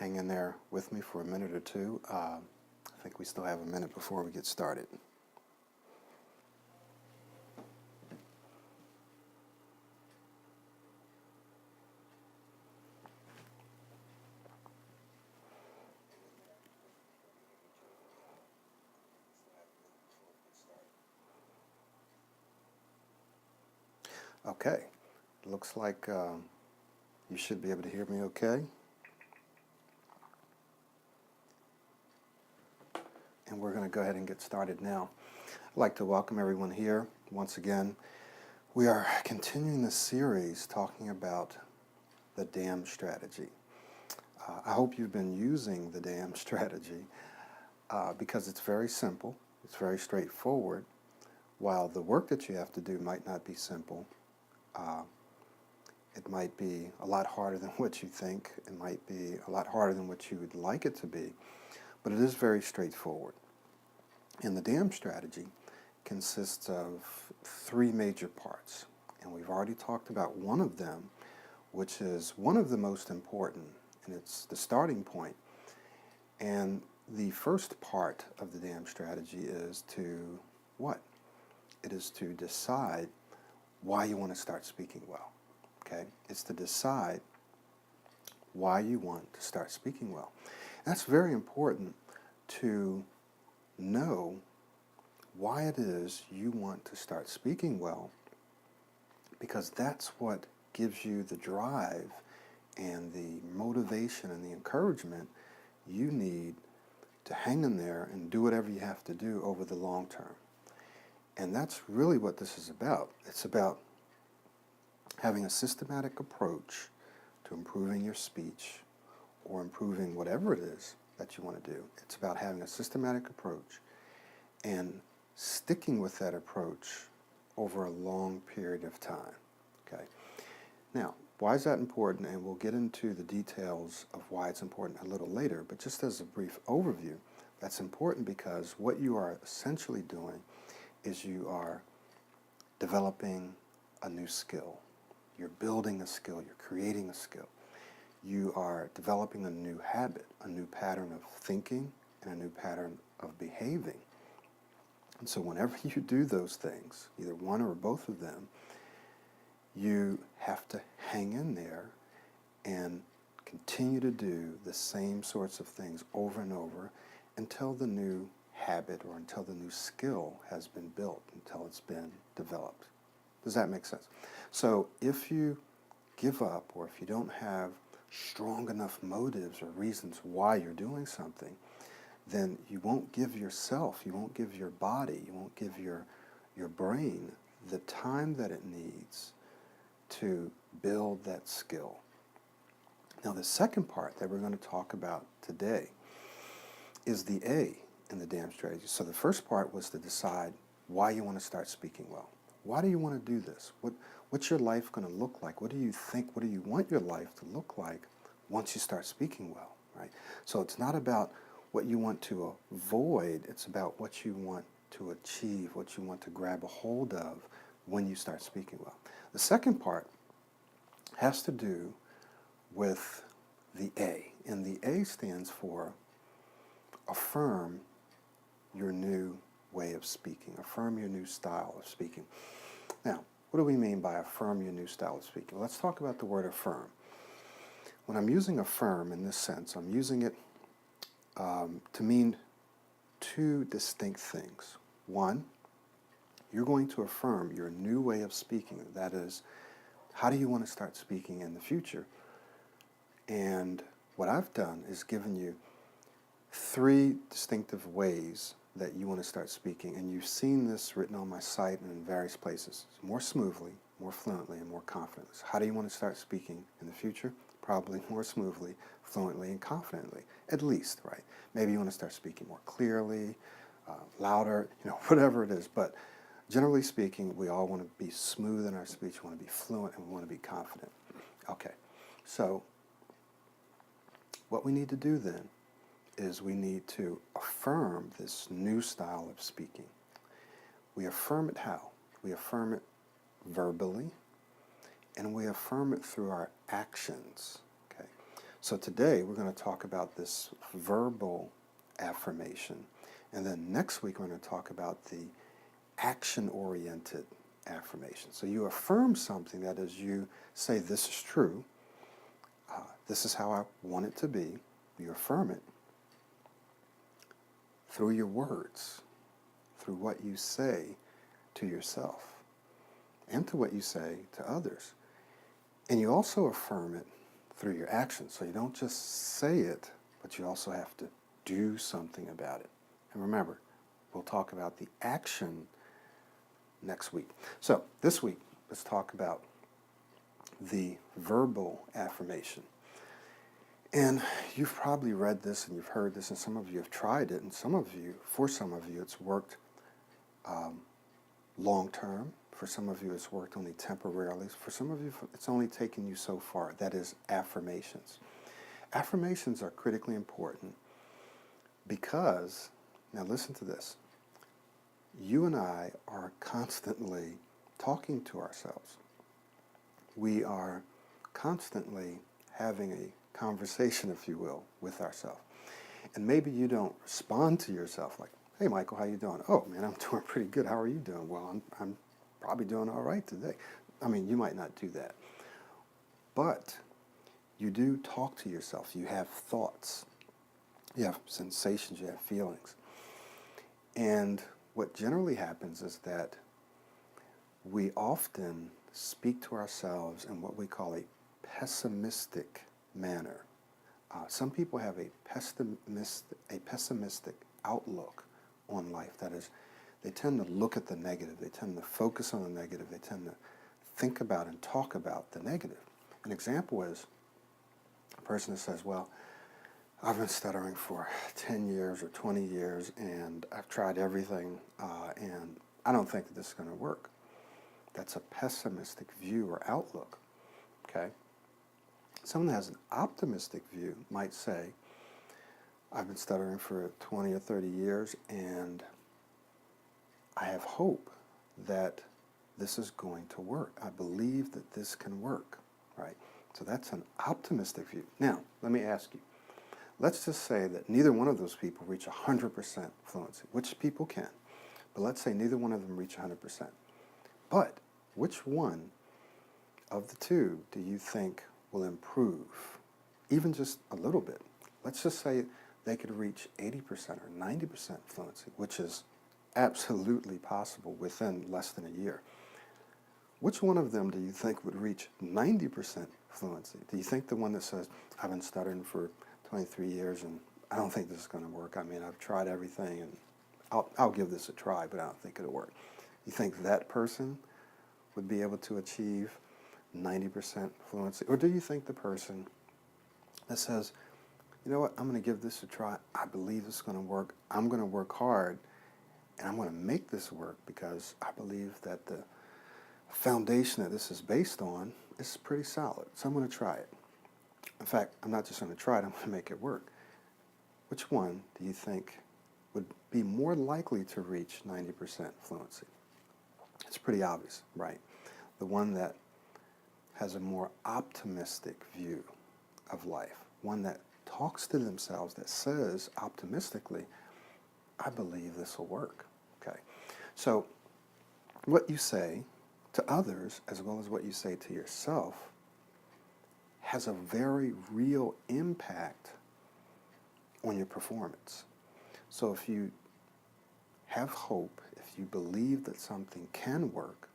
hang in there with me for a minute or two. I think we still have a minute before we get started. Okay, looks like you should be able to hear me okay. And we're going to go ahead and get started now. I'd like to welcome everyone here once again. We are continuing this series talking about the D.A.M strategy. I hope you've been using the D.A.M strategy because it's very simple, it's very straightforward. While the work that you have to do might not be simple, it might be a lot harder than what you think. It might be a lot harder than what you would like it to be, but it is very straightforward. And the D.A.M strategy consists of three major parts, and we've already talked about one of them, which is one of the most important, and it's the starting point. And the first part of the D.A.M strategy is to what? It is to decide why you want to start speaking well. Okay? It's to decide why you want to start speaking well. And that's very important to know why it is you want to start speaking well, because that's what gives you the drive and the motivation and the encouragement you need to hang in there and do whatever you have to do over the long term. And that's really what this is about. It's about having a systematic approach to improving your speech or improving whatever it is that you want to do. It's about having a systematic approach and sticking with that approach over a long period of time. Okay. Now, why is that important? And we'll get into the details of why it's important a little later, but just as a brief overview, that's important because what you are essentially doing is you are developing a new skill. You're building a skill, you're creating a skill. You are developing a new habit, a new pattern of thinking, and a new pattern of behaving. And so whenever you do those things, either one or both of them, you have to hang in there and continue to do the same sorts of things over and over until the new habit or until the new skill has been built, until it's been developed. Does that make sense? So if you give up or if you don't have strong enough motives or reasons why you're doing something, then you won't give yourself, you won't give your body, you won't give your brain the time that it needs to build that skill. Now the second part that we're going to talk about today is the A in the D.A.M strategy. So the first part was to decide why you want to start speaking well. Why do you want to do this? What's your life going to look like? What do you think, what do you want your life to look like once you start speaking well, right? So it's not about what you want to avoid, it's about what you want to achieve, what you want to grab a hold of when you start speaking well. The second part has to do with the A, and the A stands for affirm your new way of speaking, affirm your new style of speaking. Now, what do we mean by affirm your new style of speaking? Let's talk about the word affirm. When I'm using affirm in this sense, I'm using it to mean two distinct things. One, you're going to affirm your new way of speaking. That is, how do you want to start speaking in the future? And what I've done is given you three distinctive ways that you want to start speaking, and you've seen this written on my site and in various places, more smoothly, more fluently, and more confidently. So how do you want to start speaking in the future? Probably more smoothly, fluently, and confidently, at least, right? Maybe you want to start speaking more clearly, louder, whatever it is. But generally speaking, we all want to be smooth in our speech, we want to be fluent, and we want to be confident. Okay, so what we need to do then is we need to affirm this new style of speaking. We affirm it how? We affirm it verbally, and we affirm it through our actions. Okay, So today we're going to talk about this verbal affirmation. And then next week we're going to talk about the action-oriented affirmation. So you affirm something, that is, you say this is true, this is how I want it to be. You affirm it through your words, through what you say to yourself, and to what you say to others. And you also affirm it through your actions. So you don't just say it, but you also have to do something about it. And remember, we'll talk about the action next week. So this week, let's talk about the verbal affirmation. And you've probably read this and you've heard this, and some of you have tried it, and for some of you, it's worked long term. For some of you, it's worked only temporarily. For some of you, it's only taken you so far. That is affirmations. Affirmations are critically important because, now listen to this, you and I are constantly talking to ourselves. We are constantly having a conversation, if you will, with ourselves. And maybe you don't respond to yourself like, hey, Michael, how you doing? Oh, man, I'm doing pretty good. How are you doing? Well, I'm probably doing all right today. I mean, you might not do that. But you do talk to yourself. You have thoughts. You have sensations. You have feelings. And what generally happens is that we often speak to ourselves in what we call a pessimistic manner. Some people have a pessimistic outlook on life. That is, they tend to look at the negative. They tend to focus on the negative. They tend to think about and talk about the negative. An example is a person that says, well, I've been stuttering for 10 years or 20 years, and I've tried everything, and I don't think that this is going to work. That's a pessimistic view or outlook, okay? Someone that has an optimistic view might say, I've been stuttering for 20 or 30 years, and I have hope that this is going to work. I believe that this can work, right? So that's an optimistic view. Now, let me ask you, let's just say that neither one of those people reach 100% fluency, which people can, but let's say neither one of them reach 100%. But which one of the two do you think will improve, even just a little bit? Let's just say they could reach 80% or 90% fluency, which is absolutely possible within less than a year. Which one of them do you think would reach 90% fluency? Do you think the one that says, I've been stuttering for 23 years and I don't think this is going to work. I mean, I've tried everything and I'll give this a try, but I don't think it'll work. You think that person would be able to achieve 90% fluency? Or do you think the person that says, you know what, I'm going to give this a try, I believe it's going to work, I'm going to work hard, and I'm going to make this work because I believe that the foundation that this is based on is pretty solid, so I'm going to try it. In fact, I'm not just going to try it, I'm going to make it work. Which one do you think would be more likely to reach 90% fluency? It's pretty obvious, right? The one that has a more optimistic view of life, one that talks to themselves, that says optimistically, I believe this will work. Okay, so what you say to others as well as what you say to yourself has a very real impact on your performance. So if you have hope, if you believe that something can work,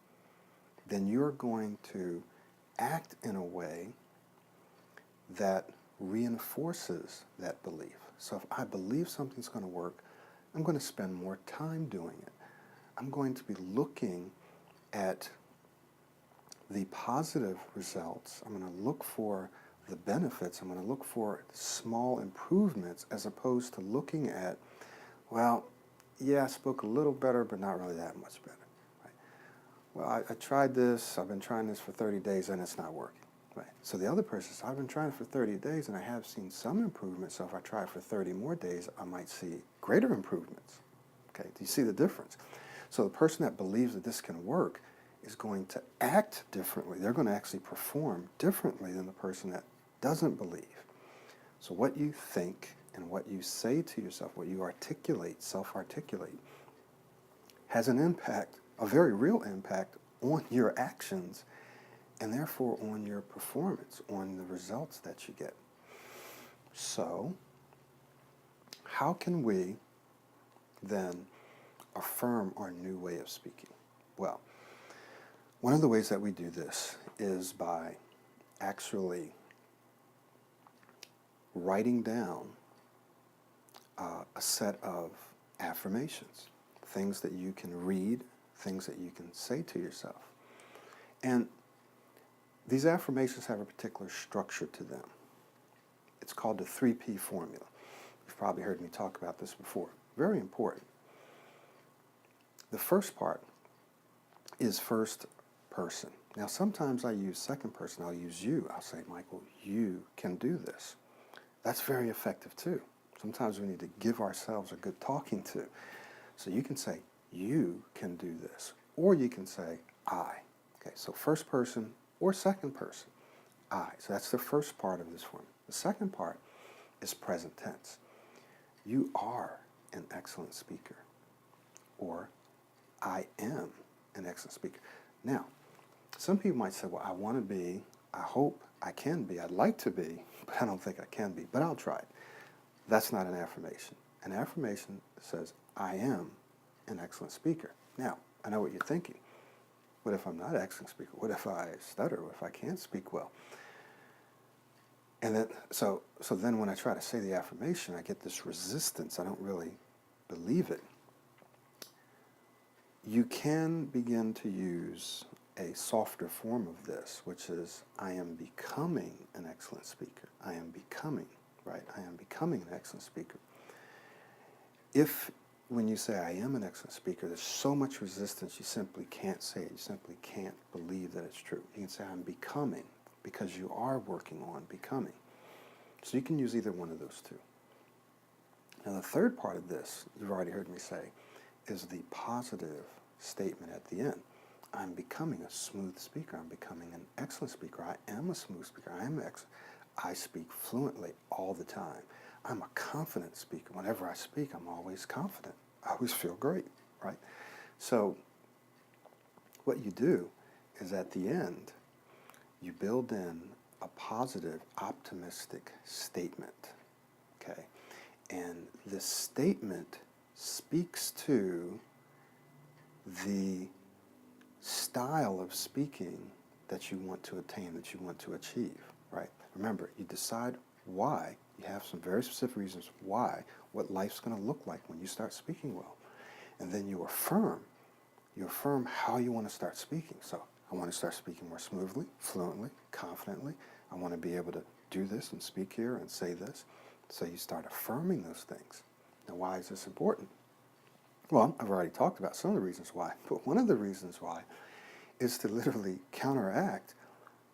then you're going to act in a way that reinforces that belief. So if I believe something's going to work, I'm going to spend more time doing it. I'm going to be looking at the positive results. I'm going to look for the benefits. I'm going to look for small improvements as opposed to looking at, well, yeah, I spoke a little better, but not really that much better. Right? Well, I tried this. I've been trying this for 30 days, and it's not working. Right? So the other person says, I've been trying it for 30 days, and I have seen some improvement. So if I try it for 30 more days, I might see greater improvements. Okay? Do you see the difference? So the person that believes that this can work is going to act differently. They're going to actually perform differently than the person that doesn't believe. So what you think and what you say to yourself, what you articulate, self-articulate, has an impact, a very real impact on your actions and therefore on your performance, on the results that you get. So, how can we then affirm our new way of speaking? Well, one of the ways that we do this is by actually writing down a set of affirmations, things that you can read, things that you can say to yourself. And these affirmations have a particular structure to them. It's called the 3P formula. You've probably heard me talk about this before. Very important. The first part is first person. Now, sometimes I use second person. I'll use you. I'll say, Michael, you can do this. That's very effective too. Sometimes we need to give ourselves a good talking to. So you can say, you can do this. Or you can say, I. Okay, so first person or second person, I. So that's the first part of this formula. The second part is present tense. You are an excellent speaker. Or I am an excellent speaker. Now, some people might say, well, I want to be, I hope I can be, I'd like to be, but I don't think I can be, but I'll try it. That's not an affirmation. An affirmation says, I am an excellent speaker. Now, I know what you're thinking. What if I'm not an excellent speaker? What if I stutter? What if I can't speak well? And then, so then when I try to say the affirmation, I get this resistance. I don't really believe it. You can begin to use a softer form of this, which is, I am becoming an excellent speaker. I am becoming, right? I am becoming an excellent speaker. If, when you say I am an excellent speaker, there's so much resistance, you simply can't say it. You simply can't believe that it's true. You can say I'm becoming, because you are working on becoming. So you can use either one of those two. Now the third part of this, you've already heard me say, is the positive statement at the end. I'm becoming a smooth speaker. I'm becoming an excellent speaker. I am a smooth speaker. I speak fluently all the time. I'm a confident speaker. Whenever I speak, I'm always confident. I always feel great, right? So what you do is at the end, you build in a positive, optimistic statement, okay? And this statement speaks to the style of speaking that you want to attain, that you want to achieve, right? Remember, you decide why. You have some very specific reasons why, what life's going to look like when you start speaking well. And then you affirm how you want to start speaking. So I want to start speaking more smoothly, fluently, confidently. I want to be able to do this and speak here and say this. So you start affirming those things. Now, why is this important? Well, I've already talked about some of the reasons why, but one of the reasons why is to literally counteract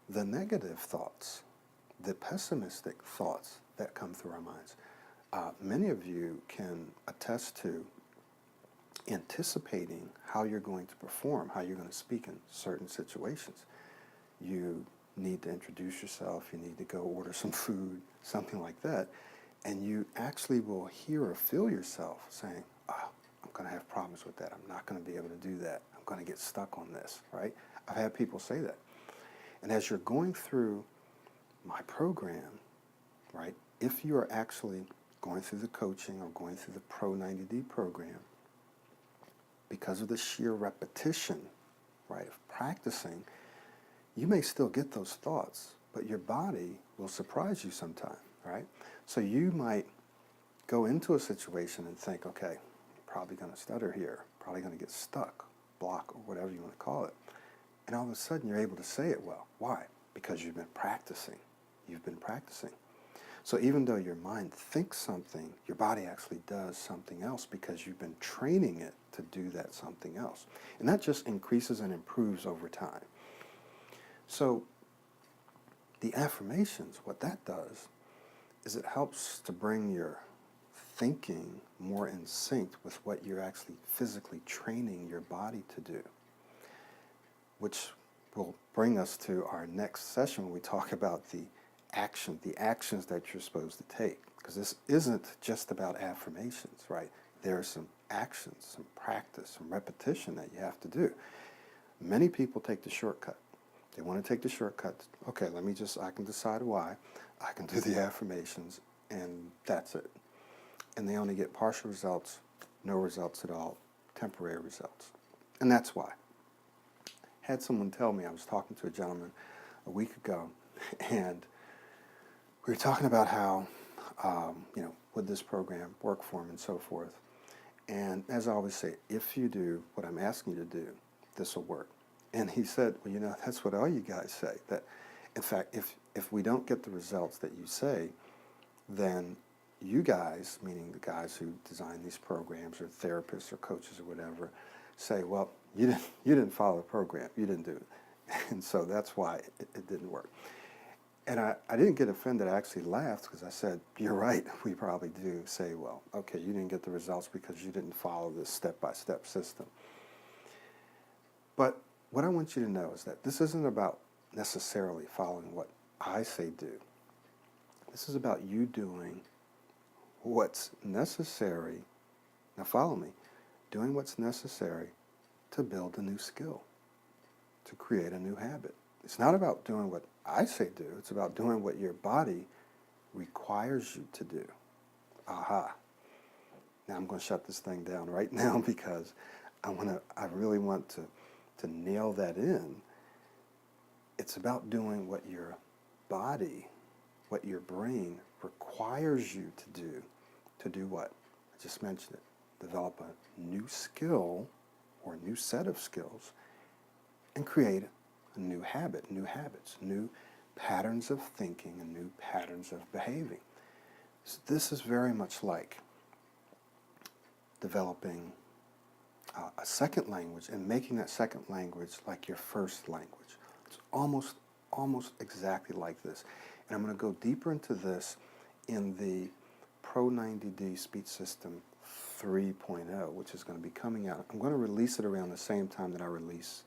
the negative thoughts, the pessimistic thoughts that come through our minds. Many of you can attest to anticipating how you're going to perform, how you're going to speak in certain situations. You need to introduce yourself, you need to go order some food, something like that, and you actually will hear or feel yourself saying, I'm going to have problems with that. I'm not going to be able to do that. I'm going to get stuck on this, right? I've had people say that. And as you're going through my program, right, if you are actually going through the coaching or going through the Pro 90D program, because of the sheer repetition, right, of practicing, you may still get those thoughts, but your body will surprise you sometime, right? So you might go into a situation and think, okay, I'm probably going to stutter here, probably going to get stuck, block, or whatever you want to call it. And all of a sudden you're able to say it well. Why? Because you've been practicing. You've been practicing. So even though your mind thinks something, your body actually does something else because you've been training it to do that something else. And that just increases and improves over time. So the affirmations, what that does is it helps to bring your thinking more in sync with what you're actually physically training your body to do, which will bring us to our next session when we talk about the action, the actions that you're supposed to take. Because this isn't just about affirmations, right? There are some actions, some practice, some repetition that you have to do. Many people take the shortcut. They want to take the shortcut. Okay, I can decide why. I can do the affirmations, and that's it. And they only get partial results, no results at all, temporary results. And that's why. Had someone tell me, I was talking to a gentleman a week ago, and we were talking about how, would this program work for him and so forth. And as I always say, if you do what I'm asking you to do, this will work. And he said, well, that's what all you guys say. That, in fact, if we don't get the results that you say, then you guys, meaning the guys who design these programs or therapists or coaches or whatever, say, well, you didn't follow the program. You didn't do it. And so that's why it didn't work. And I didn't get offended. I actually laughed because I said, you're right. We probably do say, well, okay, you didn't get the results because you didn't follow this step-by-step system. But what I want you to know is that this isn't about necessarily following what I say do. This is about you doing what's necessary. Now follow me. Doing what's necessary to build a new skill, to create a new habit. It's not about doing what I say do. It's about doing what your body requires you to do. Aha. Now I'm going to shut this thing down right now because I really want to nail that in. It's about doing what your body, what your brain requires you to do. To do what? I just mentioned it. Develop a new skill or a new set of skills and create a new habit, new habits, new patterns of thinking and new patterns of behaving. So this is very much like developing a second language and making that second language like your first language. It's almost exactly like this. And I'm going to go deeper into this in the Pro 90D Speech System 3.0, which is going to be coming out. I'm going to release it around the same time that I release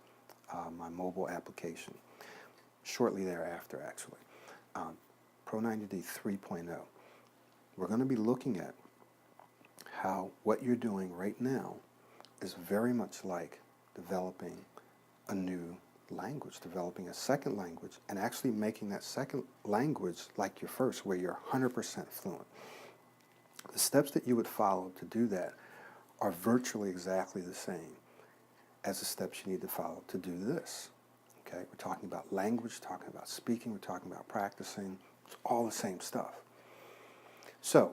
my mobile application, shortly thereafter actually. Pro 90D 3.0. We're going to be looking at how what you're doing right now is very much like developing a new language, developing a second language, and actually making that second language like your first, where you're 100% fluent. The steps that you would follow to do that are virtually exactly the same as the steps you need to follow to do this. Okay, we're talking about language, talking about speaking, we're talking about practicing. It's all the same stuff. So,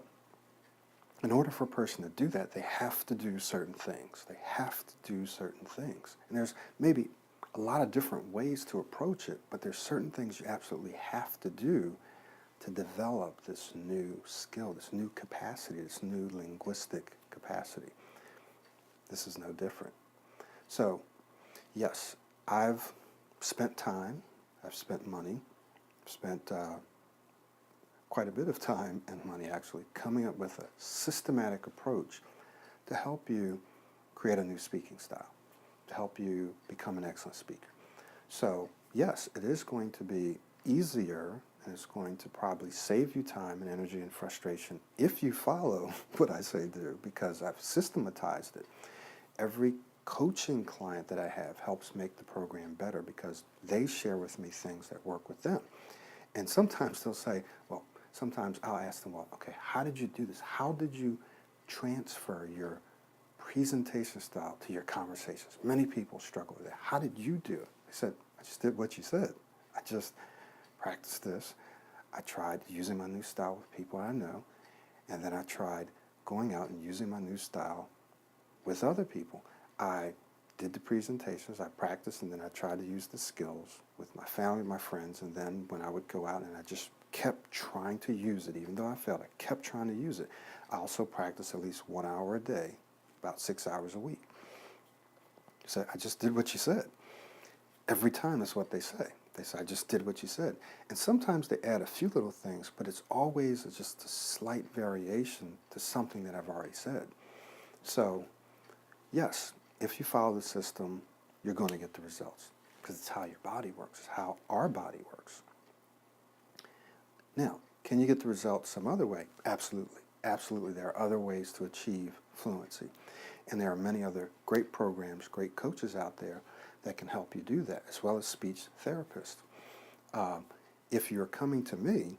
in order for a person to do that, they have to do certain things. They have to do certain things. And there's maybe a lot of different ways to approach it, but there's certain things you absolutely have to do to develop this new skill, this new capacity, this new linguistic capacity. This is no different. So, yes, I've spent time, I've spent money, I've spent quite a bit of time and money actually coming up with a systematic approach to help you create a new speaking style, to help you become an excellent speaker. So, yes, it is going to be easier and it's going to probably save you time and energy and frustration if you follow what I say do, because I've systematized it. Every coaching client that I have helps make the program better because they share with me things that work with them. And sometimes they'll say, well, sometimes I'll ask them, well, okay, how did you do this? How did you transfer your presentation style to your conversations? Many people struggle with that. How did you do it? I said, I just did what you said. I just practiced this. I tried using my new style with people I know, and then I tried going out and using my new style with other people. I did the presentations, I practiced, and then I tried to use the skills with my family, my friends, and then when I would go out and I just kept trying to use it, even though I failed, I kept trying to use it. I also practiced at least 1 hour a day, about 6 hours a week. So I just did what you said. Every time that's what they say. They say, I just did what you said. And sometimes they add a few little things, but it's always just a slight variation to something that I've already said. So, yes, if you follow the system, you're going to get the results because it's how your body works. It's how our body works. Now, can you get the results some other way? Absolutely. Absolutely. There are other ways to achieve fluency. And there are many other great programs, great coaches out there that can help you do that, as well as speech therapists. If you're coming to me,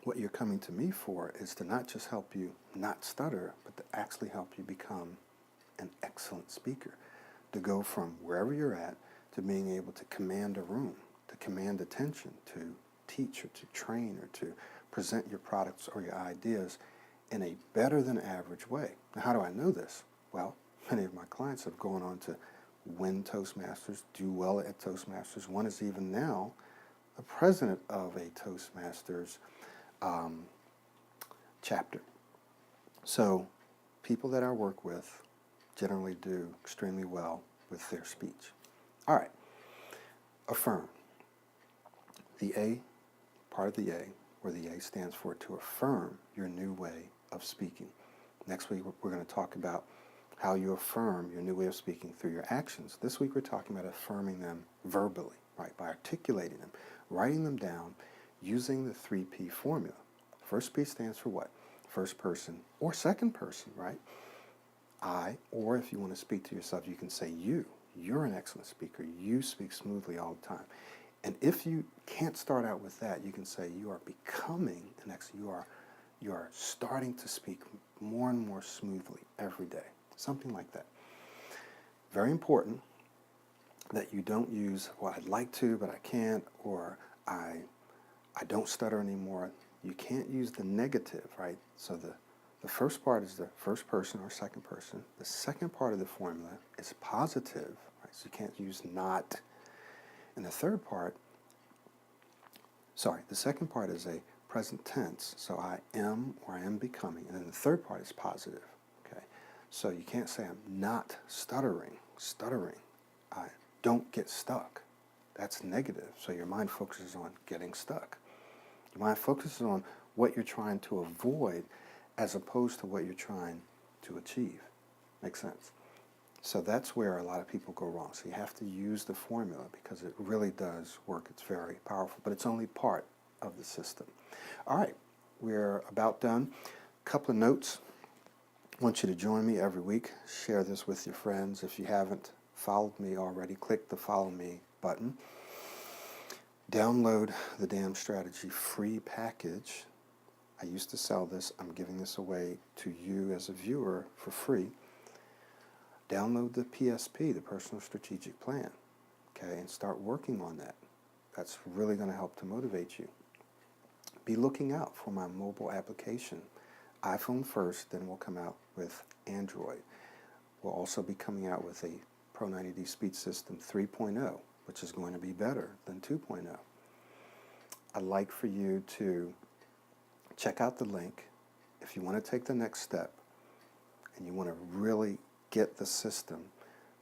what you're coming to me for is to not just help you not stutter, but to actually help you become an excellent speaker, to go from wherever you're at to being able to command a room, to command attention, to teach or to train or to present your products or your ideas in a better than average way. Now, how do I know this? Well, many of my clients have gone on to win Toastmasters, do well at Toastmasters. One is even now the president of a Toastmasters chapter. So people that I work with generally do extremely well with their speech. All right, affirm. The A, part of the A, where the A stands for to affirm your new way of speaking. Next week we're going to talk about how you affirm your new way of speaking through your actions. This week we're talking about affirming them verbally, right, by articulating them, writing them down, using the 3P formula. First P stands for what? First person or second person, right? I, or if you want to speak to yourself, you can say you. You're an excellent speaker. You speak smoothly all the time. And if you can't start out with that, you can say you are becoming an excellent, you are starting to speak more and more smoothly every day. Something like that. Very important that you don't use, well, I'd like to, but I can't, or I don't stutter anymore. You can't use the negative, right? So the first part is the first person or second person. The second part of the formula is positive, right? So you can't use not. And the third part, the second part is a present tense. So I am or I am becoming. And then the third part is positive, okay? So you can't say I'm not stuttering. I don't get stuck. That's negative. So your mind focuses on getting stuck. Your mind focuses on what you're trying to avoid as opposed to what you're trying to achieve. Makes sense? So that's where a lot of people go wrong. So you have to use the formula because it really does work. It's very powerful, but it's only part of the system. All right, we're about done. A couple of notes. I want you to join me every week. Share this with your friends. If you haven't followed me already, click the follow me button. Download the D.A.M Strategy free package. I used to sell this. I'm giving this away to you as a viewer for free. Download the PSP, the Personal Strategic Plan, okay, and start working on that. That's really going to help to motivate you. Be looking out for my mobile application. iPhone first, then we'll come out with Android. We'll also be coming out with a Pro 90D Speech System 3.0, which is going to be better than 2.0. I'd like for you to check out the link if you want to take the next step and you want to really get the system,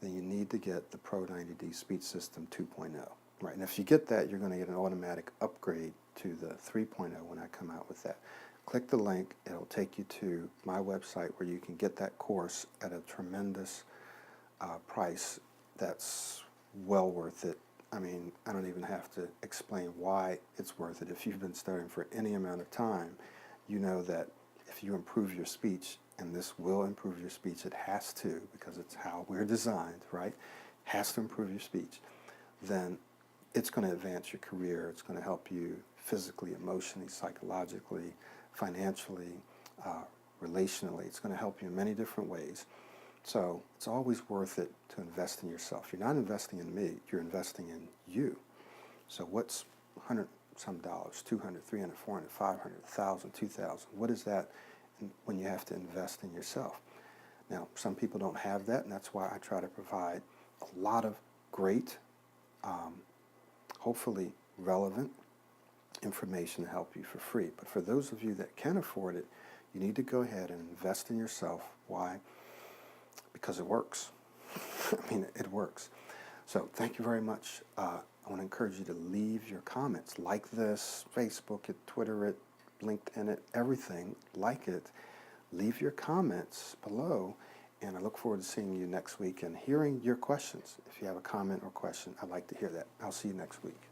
then you need to get the Pro 90D Speech System 2.0. Right, and if you get that, you're going to get an automatic upgrade to the 3.0 when I come out with that. Click the link. It'll take you to my website where you can get that course at a tremendous price that's well worth it. I mean, I don't even have to explain why it's worth it. If you've been studying for any amount of time, you know that if you improve your speech, and this will improve your speech, it has to, because it's how we're designed, right? Has to improve your speech. Then it's going to advance your career. It's going to help you physically, emotionally, psychologically, financially, relationally. It's going to help you in many different ways. So it's always worth it to invest in yourself. You're not investing in me, you're investing in you. So what's 100 some dollars, 200, 300, 400, 500, 1,000, 2,000? What is that when you have to invest in yourself? Now, some people don't have that, and that's why I try to provide a lot of great, hopefully relevant information to help you for free. But for those of you that can afford it, you need to go ahead and invest in yourself. Why? Because it works. I mean, it works. So thank you very much. I want to encourage you to leave your comments. Like this, Facebook it, Twitter it, LinkedIn it, everything. Like it. Leave your comments below, and I look forward to seeing you next week and hearing your questions. If you have a comment or question, I'd like to hear that. I'll see you next week.